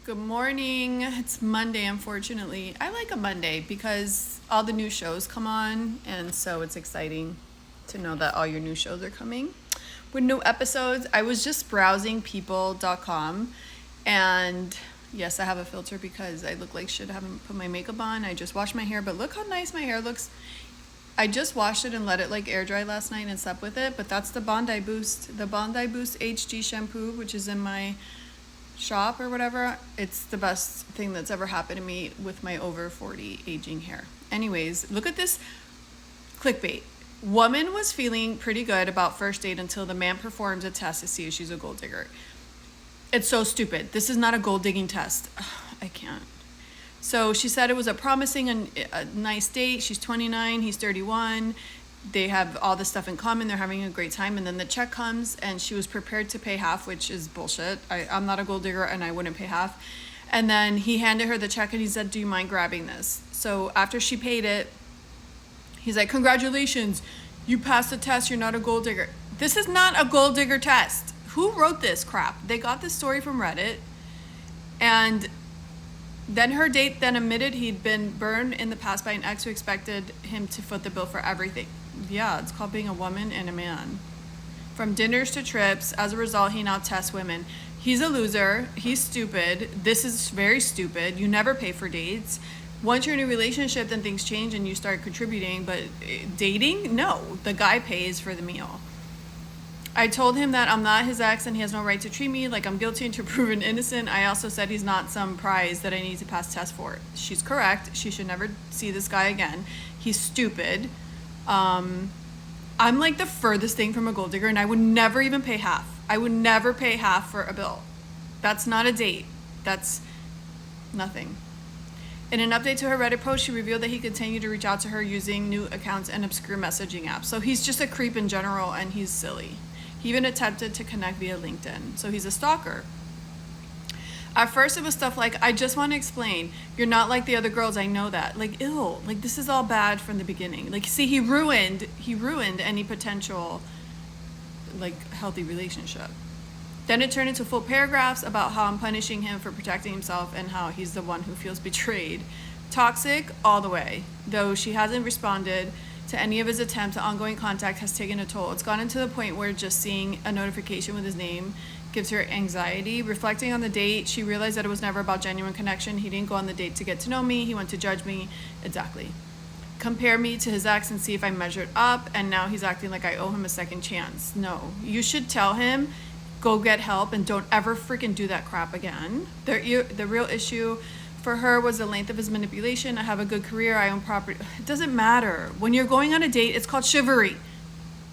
Good morning. It's Monday, unfortunately. I like a Monday because all the new shows come on, and so it's exciting to know that all your new shows are coming with new episodes. I was just browsing people.com, and yes, I have a filter because I look like shit. I haven't put my makeup on. I just washed my hair, but look how nice my hair looks. I just washed it and let it like air dry last night and slept with it, but that's the Bondi Boost HD shampoo, which is in my shop or whatever. It's the best thing that's ever happened to me with my over 40 aging hair. Anyways, look at this clickbait. Woman was feeling pretty good about first date until the man performs a test to see if she's a gold digger. It's so stupid. This is not a gold digging test. Ugh, I can't. So she said it was a promising and a nice date. She's 29, he's 31. They have all this stuff in common. They're having a great time. And then the check comes and she was prepared to pay half, which is bullshit. I'm not a gold digger and I wouldn't pay half. And then he handed her the check and he said, "Do you mind grabbing this?" So after she paid it, he's like, "Congratulations, you passed the test. You're not a gold digger." This is not a gold digger test. Who wrote this crap? They got this story from Reddit. And then her date then admitted he'd been burned in the past by an ex who expected him to foot the bill for everything. Yeah, it's called being a woman and a man. From dinners to trips, as a result, he now tests women. He's a loser. He's stupid. This is very stupid. You never pay for dates. Once you're in a relationship, then things change and you start contributing. But dating? No. The guy pays for the meal. I told him that I'm not his ex and he has no right to treat me like I'm guilty until proven innocent. I also said he's not some prize that I need to pass tests for. She's correct. She should never see this guy again. He's stupid. I'm like the furthest thing from a gold digger and I would never even pay half. I would never pay half for a bill. That's not a date. That's nothing. In an update to her Reddit post, she revealed that he continued to reach out to her using new accounts and obscure messaging apps. So he's just a creep in general and he's silly. He even attempted to connect via LinkedIn. So he's a stalker. At first it was stuff like, "I just want to explain, you're not like the other girls, I know that." Like, ew, like this is all bad from the beginning. Like, see, he ruined any potential like healthy relationship. Then it turned into full paragraphs about how I'm punishing him for protecting himself and how he's the one who feels betrayed. Toxic all the way. Though she hasn't responded to any of his attempts, the ongoing contact has taken a toll. It's gotten to the point where just seeing a notification with his name gives her anxiety. Reflecting on the date, she realized that it was never about genuine connection. He didn't go on the date to get to know me. He went to judge me. Exactly. Compare me to his ex and see if I measured up, and now he's acting like I owe him a second chance. No. You should tell him, go get help and don't ever freaking do that crap again. The real issue for her was the length of his manipulation. I have a good career. I own property. It doesn't matter. When you're going on a date, it's called chivalry.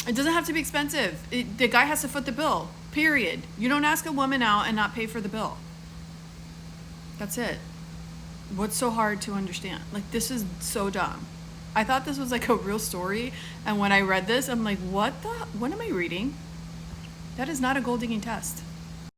It doesn't have to be expensive. The guy has to foot the bill, period. You don't ask a woman out and not pay for the bill. That's it. What's so hard to understand? Like, this is so dumb. I thought this was like a real story. And when I read this, I'm like, what am I reading? That is not a gold digging test.